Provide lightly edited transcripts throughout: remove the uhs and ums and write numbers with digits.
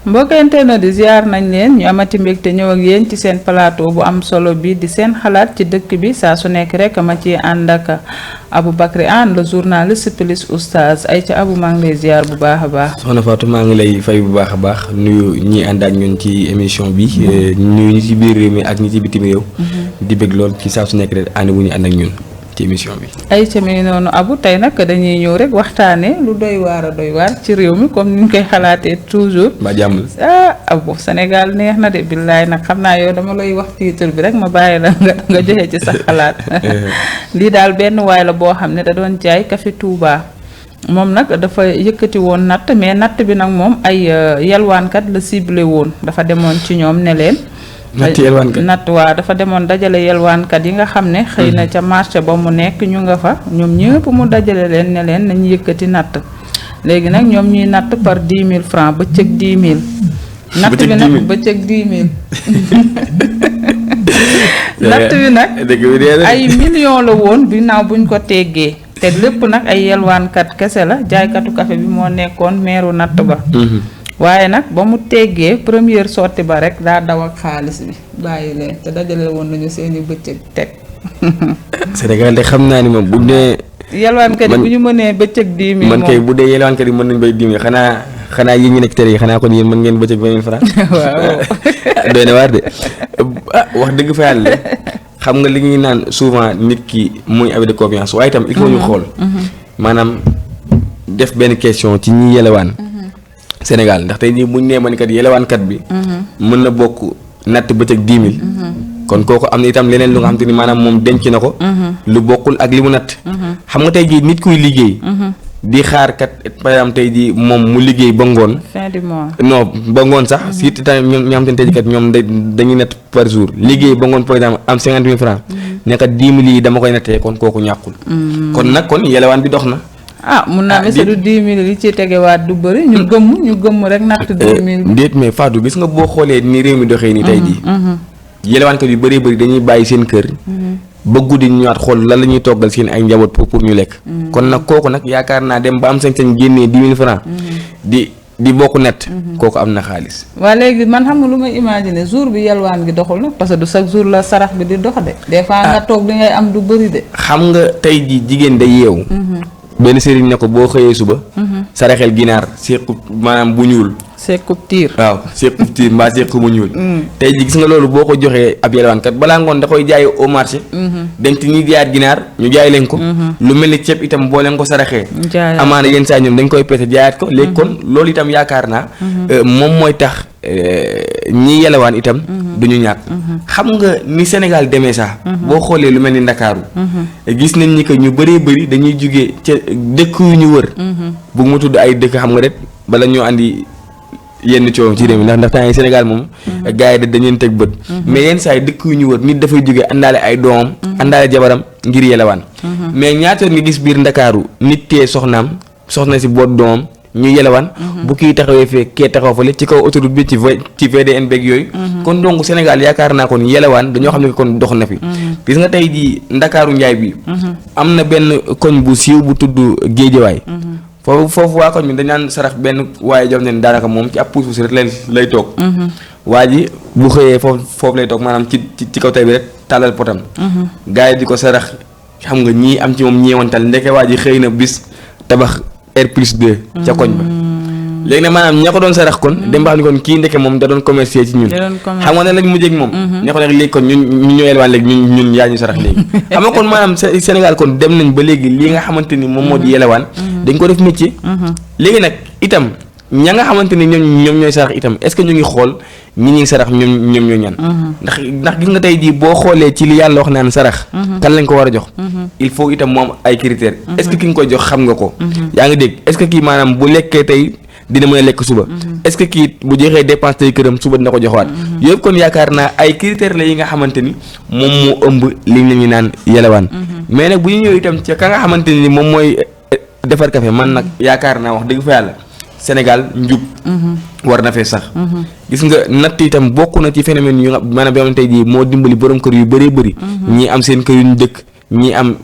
mbokk internet di ziar nañ leen ñu amati mbégte ñëw ak yéen ci seen plateau bu am solo bi di seen xalaat ci dëkk bi saa su nekk rek ma ci ànd ak Aboubacry Anne le journaliste plus oustaz ay ca Abou maa ngi lay ziar bu baax a baax. soxna Fatou maa ngi lay fay bu baax a baax nuyu ñi ànd ak ñun ci émission bi nuyu ñi ci biir réew mi ak ñi ci bitim réew. di bëgg lool ci saa su nekk rek ànd bu ñu ànd ak ñun ci émission bi. ay ca mi noonu Abou tey nag dañuy ñëw rek waxtaanee lu doy waar ci réew mi comme ni ñu koy xalaatee toujours. ba jàmm Abou Sénégal neex na de billaay nag xam naa yow dama lay wax titre bi rek ma bàyyi la nga joxe ci sa xalaat. lii daal benn waay la boo xam ne da doon jaay café Touba moom nag dafa yëkkati woon natt mais natt bi nag moom ay yalwaankat la ciblé woon dafa demoon ci ñoom ne leen. natt waa dafa demoon dajale yelwaankat yi nga xam ne xëy na ca marché ba mu nekk ñu nga fa ñoom ñëpp mu dajale leen ne leen nañu yëkkati natt léegi nag ñoom ñuy natt par 10 000 francs bëccëg 10 000 natt bi nag bëccëg 10 000 natt bi nag ay millions la woon ginnaaw buñ ko teggee te lépp nag ay yelwaankat kese la jaaykatu café bi moo nekkoon meeru natt ba waaye nag ba mu teggee première sortie ba rek daa daw ak xaalis bi bàyyi leen te dajale woon nañu seeni bëccëg teg. Sénégal de xam naa ni moom bu dee. yelwaankat yi bu ñu mënee bëccëg 10 000 man kay bu dee yelwaankat yi mën nañu bay 10 000 xanaa yéen ñi nekk télé yi xanaa kon yéen mën ngeen bëccëg 20 000 francs. waaw doy na waar de wax dëgg fa yàlla xam nga li ñuy naan souvent nit ki muy abus de confiance waaye itam il faut ñu xool. maanaam def benn question ci ñi yelwaan. Sénégal ndax tey jii buñ nee man kat yelewaankat bi. mën na bokk natt bëccëg 10 000. kon kooku am na itam leneen lu nga xam te ni maanaam moom denc na ko. lu bokkul ak li mu natt. xam nga tey jii nit kuy liggéey. di xaar kat par exemple tey jii moom mu liggéey ba ngoon. fin du mois non ba ngoon sax si tamit ñoo xam te ne tey jii kat ñoom dañuy natt par jour liggéey ba ngoon par exemple am 50 000 francs. ne kat 10 000 yi dama koy nattee kon kooku ñàkkul. kon nag kon yelewaan bi dox na. mun naa ne du 10 000 li ci tegewaat du bëri ñu gëmm rek natt 10 000. déet mais Fatou gis nga boo xoolee ni réew mi doxee nii tey jii. yelewaankat yu bëree bëri dañuy bàyyi seen kër. ba guddi ñu ñëwaat xool lan la ñuy toggal seen ay njaboot pour ñu lekk. kon nag kooku nag yaakaar naa dem ba am sañ-sañ génnee 10 000 francs di bokk net. kooku am na xaalis. waa léegi man xam nga lu may imaginer jour bi yelwaan gi doxul nag parce que du chaque jour la sarax bi di dox de. des fois nga toog di ngay am du bëri de. xam nga tey jii jigéen day yeewu. benn sëriñ ne ko boo xëyee suba. saraxel ginaar seeku maanaam bu ñuul. seeku tiir. waaw seeku tiir mbaa seeku bu ñuul. tey jii gis nga loolu boo ko joxee ab yelwaankat balaa ngoon da koy jaay au marché. dem ci ñi jaayaat ginaar ñu jaay leen ko. lu mel ni ceeb itam boo leen ko saraxee. amaana yenn saa ñoom dañ koy peese jaayaat ko. léegi kon loolu itam yaakaar naa. moom mooy tax ñi yelwaan itam. du ñu ñàkk. xam nga ni Sénégal demee sax. boo xoolee lu mel ni Ndakaaru. gis nañ ni que ñu bëree bëri dañuy jugee ca dëkk yu ñu wër. bu mu tudd ay dëkk xam nga rek bala ñoo andi yenn coow ci réew mi ndax temps yi Sénégal moom. gars yi dañu leen teg bët. mais yenn saa yi dëkk yu ñu wër nit dafay jugee àndaale ay doomam. àndaale jabaram ngir yelwaan. mais ñaata nga gis biir Ndakaaru nit tee soxnaam soxna si boot doomam. ñu yelewaan bu kii taxawee fee kee taxaw fale ci kaw autoroute bi ci VDN beeg yooyu. kon donc Sénégal yaakaar naa kon yelewaan dañoo xam ne kon dox na fi. gis nga tey jii Ndakaaru Njaay bi. am na benn koñ bu siiw bu tudd Géejawaay. foofu waa koñ bi dañ naan sarax benn waaye jox ne daanaka moom ci ab puus rek lay toog. waa ji bu xëyee foofu lay toog maanaam ci kaw tey bi rek tàllal potam. gars yi di ko sarax xam nga ñii am ci moom ñeewantal ndeke waa ji xëy na bis tabax. R+2 ca koñ ba léegi nag maanaam ña ko doon sarax kon dem ba xam ni kon kii ndeke moom da doon commercier ci ñun xam nga ne lañ mujjee ak moom ña ko nag léegi kon ñun ñoo yelwaan léegi ñun yaa ñu sarax léegi xam nga kon maanaam Sénégal kon dem nañ ba léegi lii nga xamante ni moom moo di yelwaan dañ ko def métier léegi nag itam ña nga xamante ni ñoom ñooy sarax itam est-ce que ñu ngi xool ñi ñuy sarax ñoom ñoo ñan ndax gis nga tey jii boo xoolee ci li yàlla wax naan sarax kan lañ ko war a jox il faut itam mu am ay critères est-ce que ki nga koy jox xam nga ko yaa ngi dégg est-ce que kii maanaam bu lekkee tey dina mën a lekk suba est-ce que kii bu joxee dépense tey këram suba dina ko joxwaat yooyu kon yaakaar naa ay critères la yi nga xamante ni moom moo ëmb li ñu naan yelewaan mais nag bu ñu ñëw itam ca ka nga xamante ni moom mooy defar café man nag yaakaar naa wax dëgg fa yàlla Sénégal njub war na fee sax gis nga natt itam bokk na ci phénomène yu nga maanaam bi tey jii moo dimbali borom kër yu bëree bëri ñii am seen kër yu ñu dëkk ñi am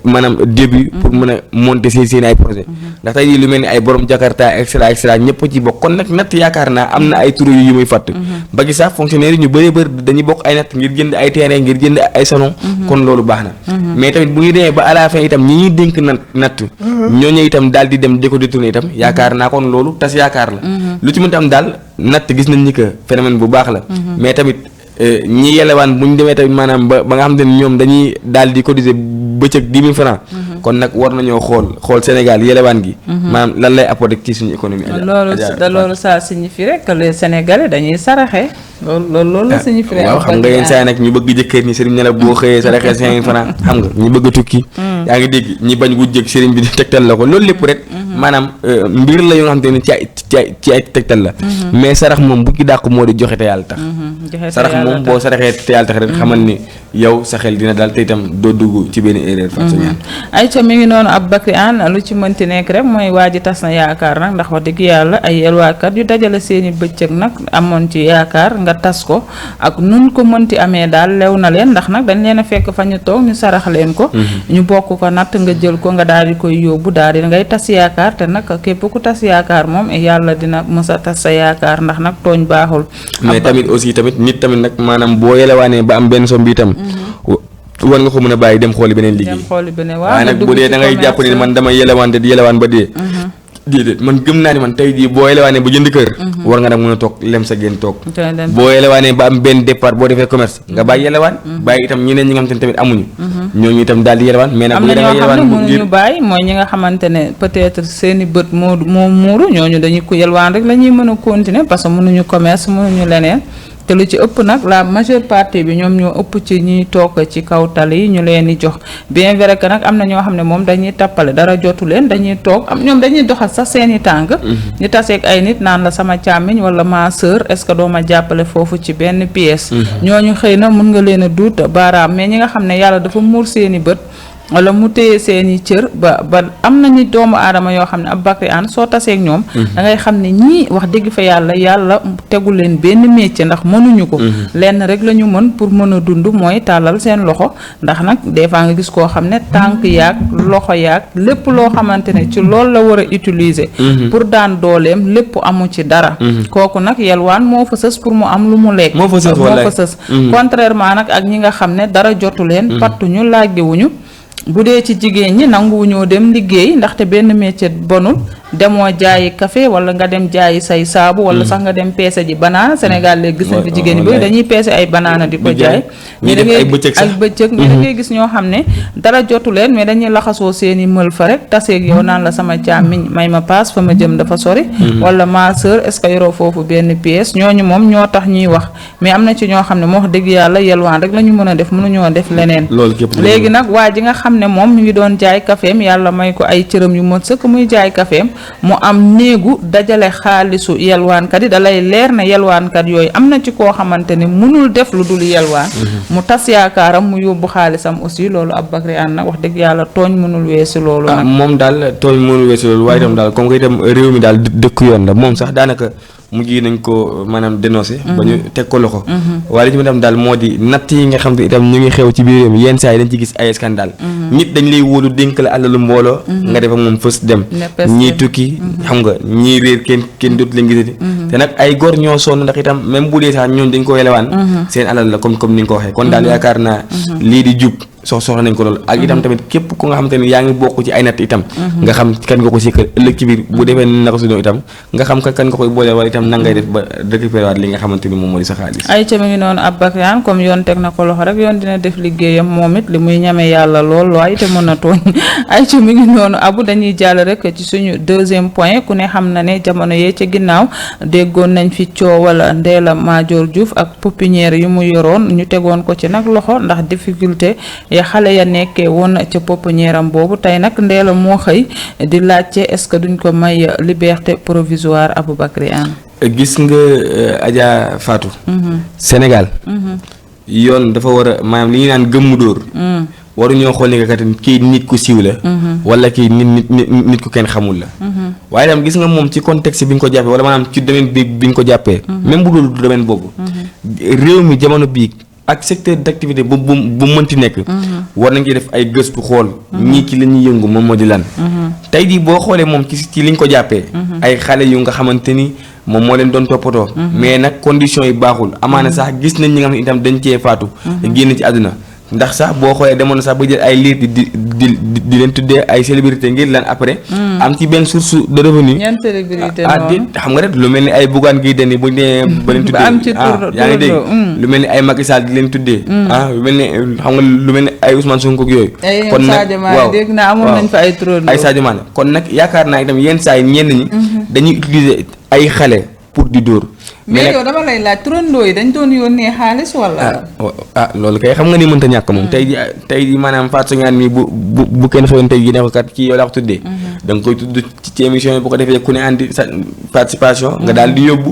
maanaam début pour mën a monter seen ay projet ndax tey jii lu mel ni ay borom Jakarta extra ñëpp ci bokk kon nag natt yaakaar naa am na ay turu yu muy fàtt ba gi sax fonctionnaire yi ñu bëree bëri dañuy bokk ay natt ngir jënd ay terrain ngir jënd ay salon kon loolu baax na mais tamit bu ñu demee ba à la fin itam ñi ñuy dénk natt ñooñu itam daal di dem di ko détourné itam yaakaar naa kon loolu tas yaakaar la lu ci mënta am daal natt gis nañ ni que phénomène bu baax la mais tamit ñi yelewaan bu ñu demee tamit maanaam ba nga xam te ne ñoom dañuy daal di cotiser bëccëg 10 000 francs kon nag war nañoo xool Sénégal yelewaan gi maanaam lan lay apporter ci suñu économie. loolu ça signifie rek que les Sénégalais dañuy saraxe loolu la signifie rek. waaw xam nga yenn saa yi nag ñu bëgg jëkkër ñi sëriñ ne la boo xëyee saraxe 5 000 francs xam nga ñu bëgg a tukki yaa ngi dégg ñi bañ wujjëg sëriñ bi di tegtal la ko loolu lépp rek maanaam mbir la yoo nga xam te ne ci ay tegtal la mais sarax moom bu ci dàq moo di joxe te yàlla tax sarax moom boo saraxee te yàlla tax rek xamal ni yow sa xel dina daal te itam doo dugg ci benn erreur Fatou Niane ayca mi ngi noonu Aboubacry Anne lu ci mënti nekk rek mooy waa ji tas na yaakaar nag ndax wax dëgg yàlla ay yelwaakat yu dajale seeni bëccëg nag amoon ci yaakaar nga tas ko ak nun ko mënti amee daal lew na leen ndax nag dañ leen a fekk fa ñu toog ñu sarax leen ko ñu bokk ko natt nga jël ko nga daal di koy yóbbu daal di ngay tas yaakaar te nag képp ku tas yaakaar moom yàlla dina mës a tas sa yaakaar ndax nag tooñ baaxul mais tamit aussi tamit nit tamit nag maanaam boo yelewaanee ba am benn som bi itam war nga ko mën a bàyyi dem xooli beneen liggéey waaye nag bu dee da ngay jàpp ni man dama yelewaan te di yelewaan ba dee déedéet man gëm naa ni man tey jii boo yelewaanee ba jënd kër war nga nag mën a toog lem sa génn toog boo yelewaanee ba am benn départ boo defee commerce nga bàyyi yelewaan bàyyi itam ñeneen ñi nga xamante ne tamit amuñu ñooñu itam daal di yelewaan mais nag am na ñoo xam ne mënuñu bàyyi mooy ñi nga xamante ne peut-être seeni bët moo muuru ñooñu dañuy ko yelwaan rek la ñuy mën a continuer parce que mënuñu commerce mënuñu leneen te lu ci ëpp nag la majeure partie bi ñoom ñoo ëpp ci ñuy toog ci kaw tali yi ñu leen di jox bien vrai que nag am na ñoo xam ne moom dañuy tappale dara jotu leen dañuy toog am ñoom dañuy doxal sax seeni tànk ñu taseeg ay nit naan la sama càmmiñ wala ma sœur est-ce que doo ma jàppale foofu ci benn pièce ñooñu xëy na mun nga leen a duut baaraam mais ñi nga xam ne yàlla dafa muur seeni bët wala mu téye seeni cër ba am nañu doomu aadama yoo xam ne Aboubacry Anne soo taseeg ñoom da ngay xam ne ñii wax dëgg fa yàlla tegu leen benn métier ndax mënuñu ko lenn rek la ñu mën pour mën a dund mooy tàllal seen loxo ndax nag des fois nga gis koo xam ne tànk yaag loxo yaag lépp loo xamante ne ci loolu la war a utiliser pour daan dooleem lépp amu ci dara kooku nag yelwaan moo fa sës pour mu am lu mu lekk moo fa sës contrairement nag ak ñi nga xam ne dara jotu leen pattuñu laajgewuñu bu dee ci jigéen ñi nanguwuñoo dem liggéey ndaxte benn métier bonul demoo jaayi café wala nga dem jaayi say saabu wala sax nga dem peese ji banaana Sénégal léegi gis nañ fi jigéen ñi bëri dañuy peese ay banaana di ko jaay mais da ngay ay bëccëg mais da ngay gis ñoo xam ne dara jotu leen mais dañuy laxasoo seeni mël fa rek taseeg yow naan la sama càmmiñ may ma paas fa ma jëm dafa sori wala ma sœur est-ce que yoroo foofu benn pièce ñooñu moom ñoo tax ñuy wax mais am na ci ñoo xam ne moo wax dëgg yàlla yelwaan rek la ñu mën a def mënuñoo def leneen léegi nag waa ji nga xam ne moom mi ngi doon jaay kafeem yàlla may ko ay cëram yu mot sëkk muy jaay kafeem mu am néegu dajale xaalisu yelwaankat yi da lay leer ne yelwaankat yooyu am na ci koo xamante ne mënul def lu dul yelwaan mu tas yaakaaram mu yóbbu xaalisam aussi loolu Aboubacry Anne nag wax dëgg yàlla tooñ mënul weesu loolu nag moom daal tooñ mënul weesu loolu waaye itam daal comme que itam réew mi daal dëkk yoon la moom sax daanaka mujj nañ ko maanaam dénoncé ba ñu teg ko loxo waaye li ci itam daal moo di natt yi nga xam te itam ñu ngi xew ci biir réew mi yenn saa yi dañ ci gis ay scandale nit dañ lay wóolu dénk la àlalu mbooloo nga def ak moom fës dem ñii tukki xam nga ñii réer kenn dootu leen gisati te nag ay góor ñoo sonn ndax itam même bu dee sax ñoom dañ ko yelewaan seen alal la comme ni nga ko waxee kon daal yaakaar naa lii di jub soxla nañ ko loolu ak itam tamit képp ku nga xamante ne yaa ngi bokk ci ay natt itam nga xam kan nga ko sikkal ëllëg ci biir bu defee naka su doon itam nga xam kan nga koy boole wala itam nan ngay def ba récupérer waat li nga xamante ni moom moo di sa xaalis ay ca mi ngi noonu Aboubacry Anne comme yoon teg na ko loxo rek yoon dina def liggéeyam moom it li muy ñame yàlla lool waaye te mën a tooñ ay ca mi ngi noonu abu dañuy jàll rek ci suñu deuxième point ku ne xam na ne jamono yee ca ginnaaw déggoon nañ fi coowal Ndella Madior Diouf ak pépinière yu mu yoroon ñu tegoon ko ci nag loxo ndax difficulté ya xale ya nekkee woon ca pépinière am boobu tey nag Ndella moo xëy di laajte est-ce que duñ ko may liberté provisoire Aboubacry Anne gis nga Adja Fatou Sénégal yoon dafa war a maanaam li ñuy naan gëmmu dóor waruñoo xool ni nga kat kii nit ku siiw la wala kii nit ku kenn xamul la waaye tam gis nga moom ci contexte bi nga ko jàppee wala maanaam ci domaine bi nga ko jàppee même bu dul domaine boobu réew mi jamono bii ak secteur d'activité bu mënti nekk. war nañ ci def ay gëstu xool. ñii ci la ñuy yëngu moom moo di lan. tey jii boo xoolee moom ci liñ ko jàppee. ay xale yu nga xamante ni moom moo leen doon toppatoo. mais nag conditions yi baaxul amaana sax gis nañ ñi nga xam ne itam dañ cee faatu. génn ci àdduna. ndax sax boo xoolee demoon na sax ba jël ay liir di leen tuddee ay célébrité ngir lan après. am ci benn source de revenu. ñan célébrité noonu xam nga rek lu mel ni ay Bougane Gueye Dany bu ñu nee ba leen tuddee. am ci tur yaa ngi dégg lu mel ni ay Macky Sall di leen tuddee. lu mel ni xam nga lu mel ni ay Ousmane Sonko ak yooyu. kon nag waaw dégg naa amoon nañ fa ay tur ay Sadio Mané kon nag yaakaar naa itam yenn saa yi ñenn ñi. dañuy utiliser ay xale pour di dóor. mais yow dama lay laaj turandoo yi dañ doon yónnee xaalis wala. loolu kay xam nga ni mënta ñàkk moom. tey jii maanaam Fatou Seye mi bu kenn xewoon tey jii ne ko kat kii yow laa ko tuddee. da nga koy tudd ci émission yi bu ko defee ku ne andi sa participation. nga daal di yóbbu.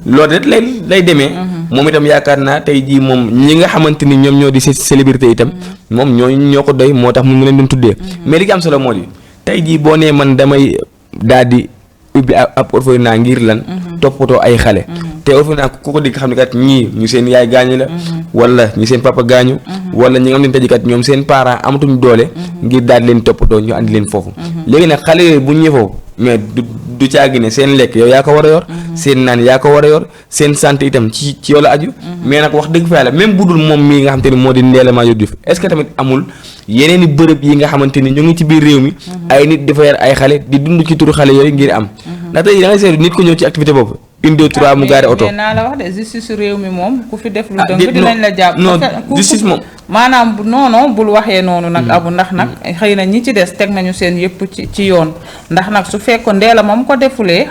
loolu rek lay demee. moom itam yaakaar naa tey jii moom ñi nga xamante ni ñoom ñoo di célébrité itam. moom ñoo ko doy moo tax mu leen doon tuddee. mais li ci am solo moo di tey jii boo nee man damay daal di ubbi ab orphelinat ngir lan. toppatoo ay xale. te orphelinat ku ko dégg xam ne kat ñii ñu seen yaay gaañu la. wala ñu seen papa gaañu. wala ñi nga xam ne tey kat ñoom seen parents amatuñ doole. ngir daal di leen toppatoo ñu andi leen foofu. léegi nag xale yooyu bu ñu ñëwee mais du caagi ne seen lekk yow yaa ko war a yor. seen naan yaa ko war a yor seen santé itam ci yow la aju. mais nag wax dëgg fa yàlla même bu dul moom mii nga xamante ni moo di Ndella Madior Diouf est-ce que tamit amul yeneen i bërëb yi nga xamante ni ñu ngi ci biir réew mi. ay nit dafa yar ay xale di dund ci turu xale yooyu ngir am. ndax tey da ngay seetlu nit ko ñëw ci activité boobu. une deux trois mu gaare oto. mais naa la wax de justice réew mi moom ku fi def lu dëng dinañ la jàpp. non justice moom. maanaam non bul waxee noonu nag abu ndax nag xëy na ñi ci des teg nañu seen yëpp ci yoon ndax nag su fekkoon Ndella moom ko defulee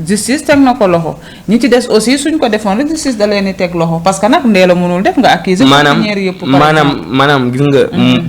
justice teg na ko loxo ñi ci des aussi suñ ko defoon rek justice da leen di teg loxo parce que nag Ndella mënul def nga accuser maanaam gis nga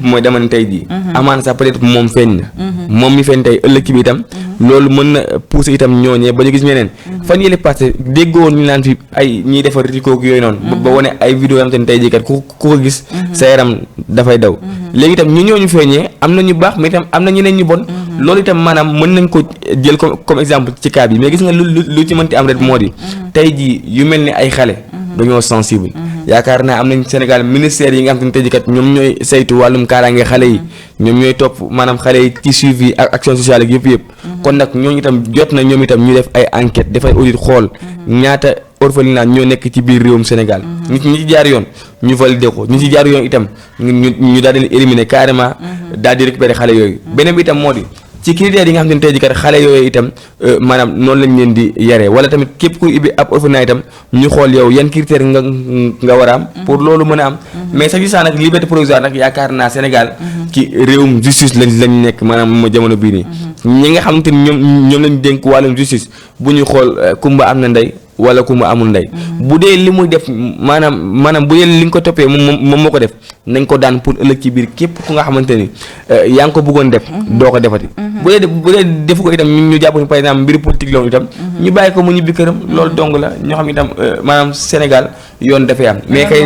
mooy dama ne tey jii amaana sax peut-être moom feeñ na moom mi feeñ tey ëllëg bi itam loolu mën na pousser itam ñooñee ba ñu gis ñeneen fan yële passé déggoon ñu naan fi ay ñiy defar rikook yooyu noonu ba wane ay vidéo yam te tey jii kat ku ko gis sa yaram dafay daw léegi itam ñu ñooñu feeñee am na ñu baax mais itam am na ñeneen ñu bon loolu itam maanaam mën nañ ko jël comme exemple ci cas bi mais gis nga lu ci mënti am rek moo di tey jii yu mel ni ay xale dañoo sensible yaakaar naa am nañ Sénégal ministère yi nga xam te ne tey jii kat ñoom ñooy saytu wàllum kaaraange xale yi ñoom ñooy topp maanaam xale yi ci suivi ak action sociale ak yëpp kon nag ñooñu itam jot na ñoom itam ñu def ay enquête def ay audit xool ñaata orphelinat ñoo nekk ci biir réewum Sénégal ñi ci jaar yoon ñu validé ko ñi ci jaar yoon itam ñu daal di éliminer carrément daal di récupérer xale yooyu beneen bi itam moo di ci critères yi nga xam ne tey jii kat xale yooyu itam maanaam noonu lañ leen di yaree wala tamit képp kuy ubbi ab orphelinat itam ñu xool yow yan critères nga war a am pour loolu mën a am mais sax gis naa nag liberté provisoire nag yaakaar naa Sénégal ci réewum justice lañ nekk maanaam jamono bii nii ñi nga xamante ni ñoom lañ dénk wàllum justice bu ñu xool kumba am na ndey wala kumba amul ndey bu dee li muy def maanaam bu dee li nga ko toppee moom moo ko def nañ ko daan pour ëllëg ci biir képp ku nga xamante ni yaa ngi ko bëggoon def doo ko defati bu dee defu ko itam ñu jàpp ni par exemple mbiri politique la woon itam ñu bàyyi ko mu ñibbi këram loolu dong la ñoo xam itam maanaam Sénégal yoon dafay am mais kay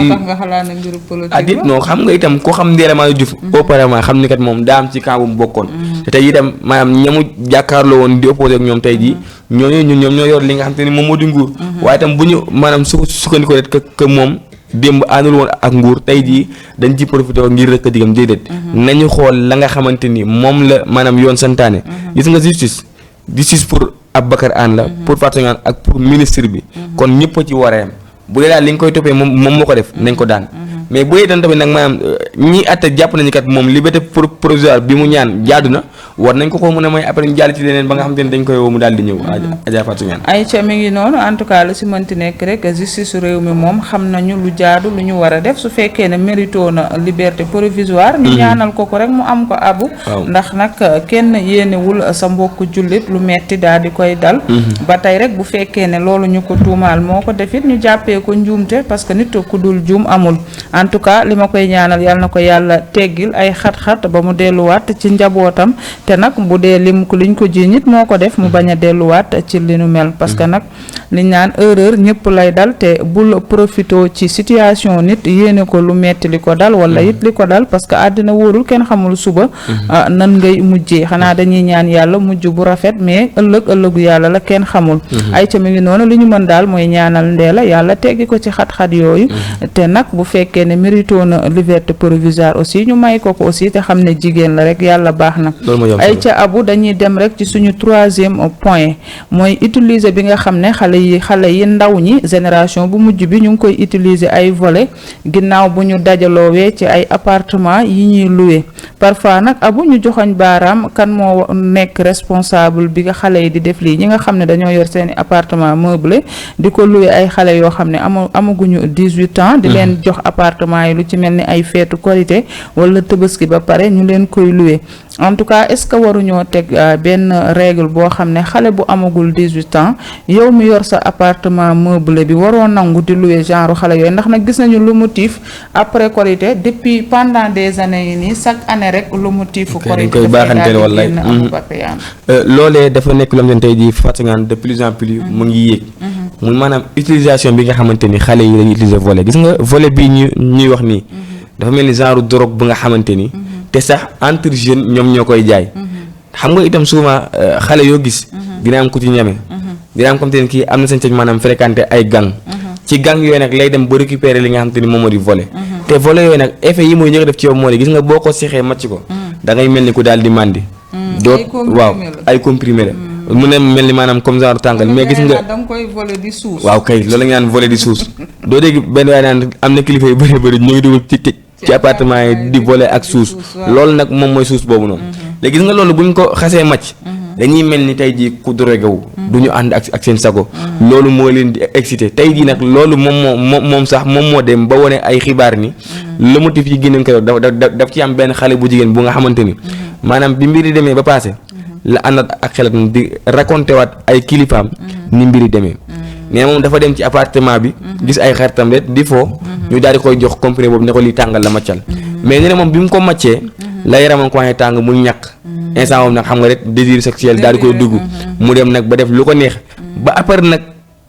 adit non xam nga itam koo xam Ndella Madior Diouf auparavant xam ni kat moom daa am ci camp bu mu bokkoon te tey itam maanaam ñamu jàkkaarloo woon di opposé ak ñoom tey jii ñoom ñoo yor li nga xam te ni moom moo di nguur waaye itam bu ñu maanaam sukkandikoo rek que moom démb àndul woon ak nguur tey jii dañ ci profité ngir rëkk digam déedéet nañu xool la nga xamante ni moom la maanaam yoon santaane gis nga justice pour Aboubacar Anne la pour Fatou Seye ak pour ministre bi kon ñëpp a ci war a yem bu dee daal li nga koy toppee moom moo ko def nañ ko daan mais bu dee doon tamit nag maanaam ñi àtte jàpp nañu kat moom liberté provisoire bi mu ñaan jaadu na war nañ ko mën a may après ñu jàll ci leneen ba nga xam te ne dañ koy woo mu daal di ñëw Adja Fatou Seye Aïcha mi ngi noonu en tout cas lu si mënti nekk rek justice réew mi moom xam nañu lu jaadu lu ñu war a def su fekkee ne mérito na liberté provisoire ñu ñaanal ko rek mu am ko abu ndax nag kenn yéenewul sa mbokku jullit lu metti daal di koy dal ba tey rek bu fekkee ne loolu ñu ko tuumaal moo ko defit ñu jàppee ko njuumte parce que nit ku dul juum amul en tout cas li ma koy ñaanal yàlla na ko yàlla teggil ay xat-xat ba mu delluwaat ci njabootam te nag bu dee liñ ko ji nit moo ko def mu bañ a delluwaat ci li nu mel parce que nag li ñaan erreur ñëpp lay dal te bul profito ci situation nit yéene ko lu metti li ko dal wala it li ko dal parce que àddina wóorul kenn xamul suba nan ngay mujjee xanaa dañuy ñaan yàlla mujj bu rafet mais ëllëgu yàlla la kenn xamul ay ca mi ngi noonu li ñu mën daal mooy ñaanal Ndella yàlla teggi ko ci xat-xat yooyu te nag bu fekkee ne mérito na liberté provisoire aussi ñu may ko aussi te xam ne jigéen la rek yàlla baax na ay ca Abu dañuy dem rek ci suñu troisième point mooy utiliser bi nga xam ne xale yi ndaw ñi génération bu mujj bi ñu ngi koy utiliser ay volet ginnaaw bu ñu dajaloowee ci ay appartement yi ñuy louer parfois nag Abu ñu joxoñ baaraam kan moo nekk responsable bi nga xale yi di def lii ñi nga xam ne dañoo yor seeni appartement meublé di ko louer ay xale yoo xam ne amaguñu 18 ans di leen jox appartement yi lu ci mel ni ay feetu korité wala Tabaski ba pare ñu leen koy louer en tout cas est-ce que waruñoo teg benn règle boo xam ne xale bu amagul 18 ans yow mi yor sa appartement meublé bi waroo nangu di louer genre xale yooyu ndax nag gis nañu lu motif après korité depuis pendant des années yi nii chaque année rek lu motifu korité koy baaxanteel wallaay loolee dafa nekk loo xamante ne tey jii fàttangaan de plus en plus mu ngi yéeg muy maanaam utilisation bi nga xamante ni xale yi dañuy utiliser volet gis nga volet bii ñuy wax nii dafa mel ni genre drogue bu nga xamante ni te sax entre jeunes ñoom ñoo koy jaay xam nga itam souvent xale yoo gis dina am ku ci ñeme dina am comme te ne kii am na sañ-sañ maanaam fréquenté ay gang ci gang yooyu nag lay dem ba récupérer li nga xamante ni moom moo di volet te volet yooyu nag effet yi mooy ñëkk def ci yow moo di gis nga boo ko sexee màcc ko da ngay mel ni ku daal di màndi waaw ay comprimé la mu ne mel ni maanaam comme genre tàngal mais gis nga da nga koy volet di suus waaw kay loolu la ñu naan volet di suus doo dégg benn waaye naan am na kilifa yu bëri ñu ngi dugal ci appartement yi di volet ak suus loolu nag moom mooy suus boobu noonu léegi gis nga loolu bu ñu ko xasee màcc dañuy mel ni tey jii ku drogué wu du ñu ànd ak seen sago loolu moo leen di excité tey jii nag loolu moom sax moom moo dem ba wane ay xibaar ni le motif yi génnoon ko daf ci am benn xale bu jigéen bu nga xamante ni maanaam bi mbir yi demee ba passé la àndat ak xelam di raconté waat ay kilifaam ni mbir yi demee mais moom dafa dem ci appartement bi gis ay xaritam rek di foo ñu daal di koy jox comprimé boobu ne ko lii tàngal la maccal mais ne moom bi mu ko maccee la yaramam ko waxee tàng mu ñàkk instant moom nag xam nga rek désir sexuel daal di koy dugg mu dem nag ba def lu ko neex ba après nag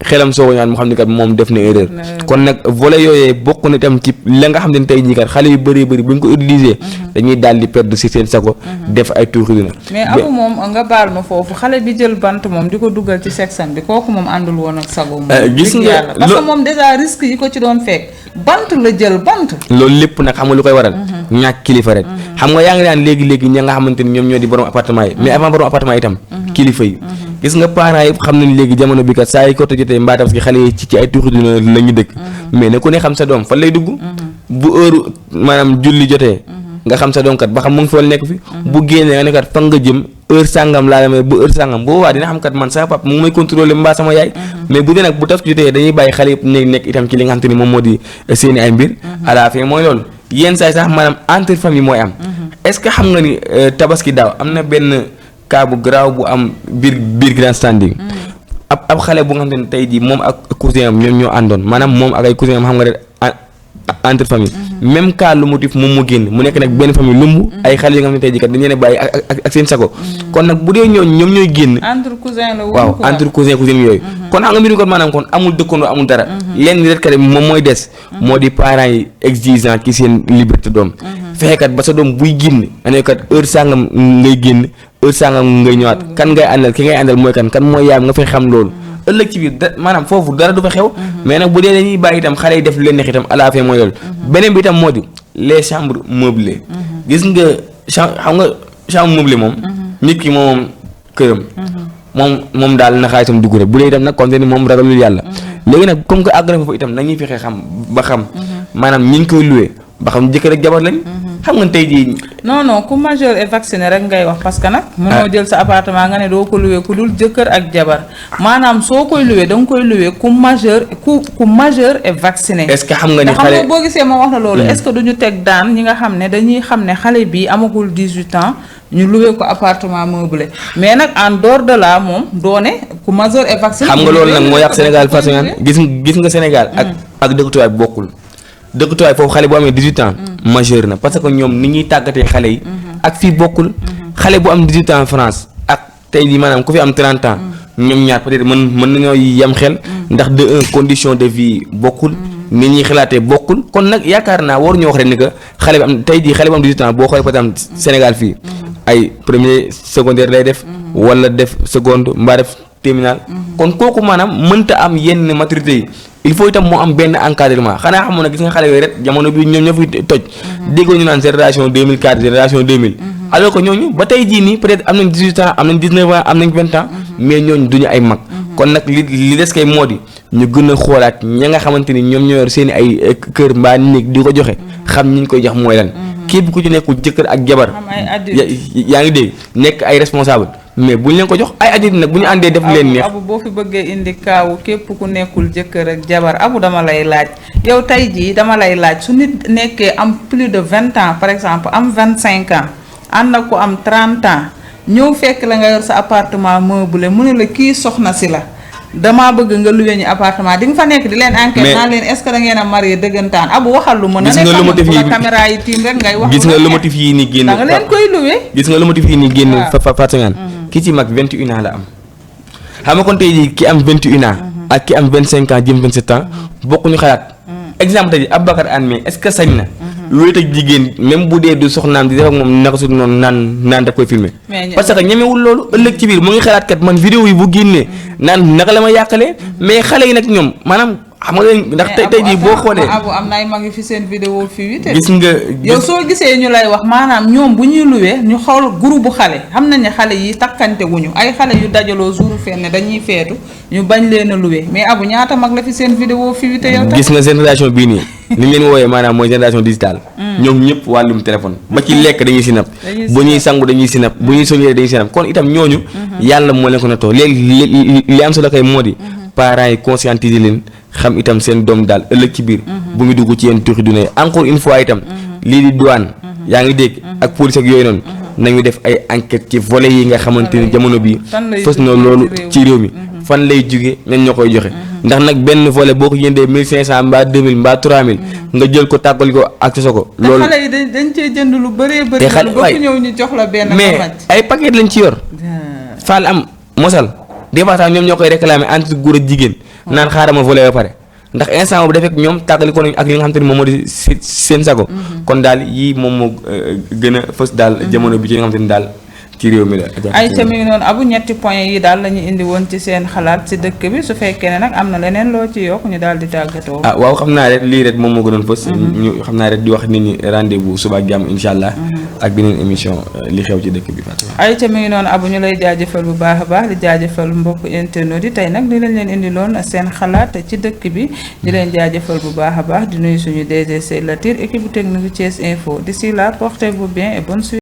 xelam soo ko ñaan mu xam ni kat moom def na erreur kon nag volet yooyee bokk na itam ci la nga xam ne tey jii kat xale yu bëri bu ñu ko utiliser dañuy daal di perdre si seen sago def ay tuuxi dina mais Abu moom nga baal ma foofu xale bi jël bant moom di ko dugal ci sexam bi kooku moom àndul woon ak sago moom gis nga parce que moom déjà risque yi ko ci doon fekk bant la jël bant loolu lépp nag xam nga lu koy waral ñàkk kilifa rek xam nga yaa ngi daan léegi-léegi ña nga xamante ni ñoom ñoo di borom appartement yi mais avant borom appartement itam kilifa yi gis nga parents yi xam nañ léegi jamono bi kat saa yi ko jotee mbaatam parce que xale yi ci ay tuuxi dina la ñu dëkk mais ne ku ne xam sa doom fan lay dugg bu heure maanaam julli jotee nga xam sa doom kat ba xam mu ngi fi wala nekk fi bu génnee nga ne kat fan nga jëm heure sàngam laa demee bu heure sàngam boo waa dina xam kat man sama papa mu ngi may contrôler mbaa sama yaay mais bu dee nag bu tas jotee dañuy bàyyi xale yëpp nekk itam ci li nga xam te ni moom moo di seeni ay mbir à la fin mooy loolu yenn saa yi sax maanaam entre famille mooy am est-ce que xam nga ni tabaski daaw am na benn cas bu garaaw bu am biir grand standing ab xale bu nga xam ne tey jii moom ak cousin am ñoom ñoo àndoon maanaam moom ak ay cousin am xam nga rek entre famille même cas lu motif moom mu génn mu nekk nag benn famille lumb ay xale yi nga xam ne tey jii kat dañu leen bàyyi ak seen sago kon nag bu dee ñoom ñooy génn entre cousin la waaw entre cousin yooyu kon xam nga mbir mi kon maanaam kon amul dëkkandoo amul dara lenn rek kat moom mooy des moo di parents yi exigeant ci seen liberté doom fexekat ba sa doom buy génn ane kat heure sàngam ngay génn heure sàngam ngay ñëwaat kan ngay àndal ki ngay àndal mooy kan mooy yaayam nga fay xam loolu ëllëg ci biir maanaam foofu dara du fa xew mais nag bu dee dañuy bàyyi itam xale yi def lu leen neex itam à la fin mooy loolu beneen bi itam moo di les chambres meublées gis nga xam nga chambre meublée moom nit ki moom këram moom daal na xaalisam dugg rek bu dee itam nag comme ni moom ragalul yàlla léegi nag comme que àgg na foofu itam nañuy fexe xam ba xam maanaam ñi ngi koy loué ba xam jëkkër ak jabar lañ xam nga tey jii non ku majeur et vacciné rek ngay wax parce que nag mënoo jël sa appartement nga ne doo ko loué ku dul jëkkër ak jabar maanaam soo koy loué da nga koy loué ku majeur et vacciné est-ce que xam nga ni xale boo gisee ma wax la loolu est-ce que duñu teg daan ñi nga xam ne dañuy xam ne xale bi amagul 18 ans ñu loué ko appartement meublé mais nag en dehors de là moom doone ku majeur et vacciné xam nga loolu nag moo yàq Sénégal façon gis nga Sénégal ak dëkk tubaab bi bokkul dëkk tubaab foofu xale bu amee 18 ans majeur na parce que ñoom ni ñuy tàggatee xale yi ak fii bokkul xale bu am 18 ans France ak tey jii maanaam ku fi am 30 ans ñoom ñaar peut-être mën nañoo yem xel ndax de condition de vie bokkul nit ñi xalaatee bokkul kon nag yaakaar naa waruñu wax rek ni que xale bi am tey jii xale bi am 18 ans boo xoolee par exemple Sénégal fii ay premier secondaire lay def wala def seconde mbaa def terminal kon kooku maanaam mënta am yenn maturité yi il faut itam moo am benn encadrement xanaa xamoon na gis nga xale yooyu rek jamono bi ñoom ñoo fi toj déggoo ñu naan génération 2004 génération 2000 alors que ñooñu ba tey jii nii peut-être am nañ 18 ans am nañ 19 ans am nañ 20 ans mais ñooñu duñu ay mag kon nag li des kay moo di ñu gën a xoolaat ña nga xamante ni ñoom ñoo yor seen i ay kër mbaa néeg di ko joxe xam ñi ñu koy jox mooy lan képp ku ci nekkul jëkkër ak jabar yaa ngi dégg nekk ay responsable mais buñ leen ko jox ay adulte nag bu ñu àndee def leen neex. Abu boo fi bëggee indi kaawu képp ku nekkul jëkkër ak jabar Abu dama lay laaj yow tey jii dama lay laaj su nit nekkee am plus de 20 ans par exemple am 25 ans ànd ak ko am 30 ans ñëw fekk la nga yor sa appartement meublé mu ne la kii soxna si la damaa bëgg nga luwee ñu appartement di nga fa nekk di leen enquête naa leen est-ce que da ngeen a marié dëggantaan Abu waxal lu mën a nekk la caméra yi tiim rek ngay wax gis nga le motif yi ni génn da nga leen koy luwee gis nga le motif yi ni génn Fatou ki ci mag 21 ans la am xam nga kon tey jii ki am 21 ans ak ki am 25 ans jëm 27 ans bokkuñu xalaat exemple tey jii Aboubacar Anne mais est-ce que sañ na wéet ak jigéen même bu dee du soxnaam di def ak moom naka su noonu naan daf koy filmer parce que ñemewul loolu ëllëg ci biir mu ngi xalaat kat man vidéo yi bu génnee naan naka la ma yàqalee mais xale yi nag ñoom maanaam xam nga ndax tey jii boo xoolee Abu am na ay mag yu fi seen vidéo fii wite gis nga yow soo gisee ñu lay wax maanaam ñoom bu ñuy luwee ñu xool groupe bu xale xam nañ ne xale yi takkante wuñu ay xale yu dajaloo jour fenn dañuy feetu ñu bañ leen a luwee mais Abu ñaata mag la fi seen vidéo fii wite yow gis nga génération bii nii li ñu leen wooyee maanaam mooy génération digitale ñoom ñëpp wàllum téléphone ba ci lekk dañuy sinap bu ñuy sangu dañuy sinap bu ñuy soññee dañuy sinap kon itam ñooñu yàlla moo leen ko nattoo léegi li am solo kay moo di parents yi conscientiser leen xam itam seen doom daal ëllëg ci biir bu ngi dugg ci yenn tuuxi dune encore une fois itam lii di douane yaa ngi dégg ak police ak yooyu noonu nañu def ay enquête ci volet yi nga xamante ni jamono bi fës na loolu ci réew mi fan lay jóge ñan ñoo koy joxe ndax nag benn volet boo ko jëndee 1500 mbaa 2000 mbaa 3000 nga jël ko tàggali ko ak sa ko loolu xale yi dañ cee jënd lu bëree bëri ba ku ñëw ñu jox la benn mais ay paquet lañ ci yor faal am mosal des fois sax ñoom ñoo koy réclamer entre góor ak jigéen naan xaaral ma volet ba pare ndax instant bu defee ñoom tàggali ko nañ ak li nga xam te ni moom moo di seen sago kon daal yii moom moo gën a fës daal jamono bi ci nga xam te ni daal ci réew mi la ay ca mi ngi noonu Abu ñetti point yi daal la ñu indi woon ci seen xalaat si dëkk bi su fekkee ne nag am na leneen loo ci yokk ñu daal di tàggatoo waaw xam naa rek lii rek moom moo gënoon fës ñu xam naa rek di wax nit ñi rendez-vous suba ak jàmm insha allah ak beneen émission li xew ci dëkk bi Fatou ay ca mi ngi noonu Abu ñu lay jaajëfal bu baax a baax di jaajëfal mbokk internet yi tey nag li lañ leen indi loon seen xalaat ci dëkk bi di leen jaajëfal bu baax a baax di nuyu suñu DG Latir équipe technique Thiès Info d'ici là portez-vous bien et bonne suite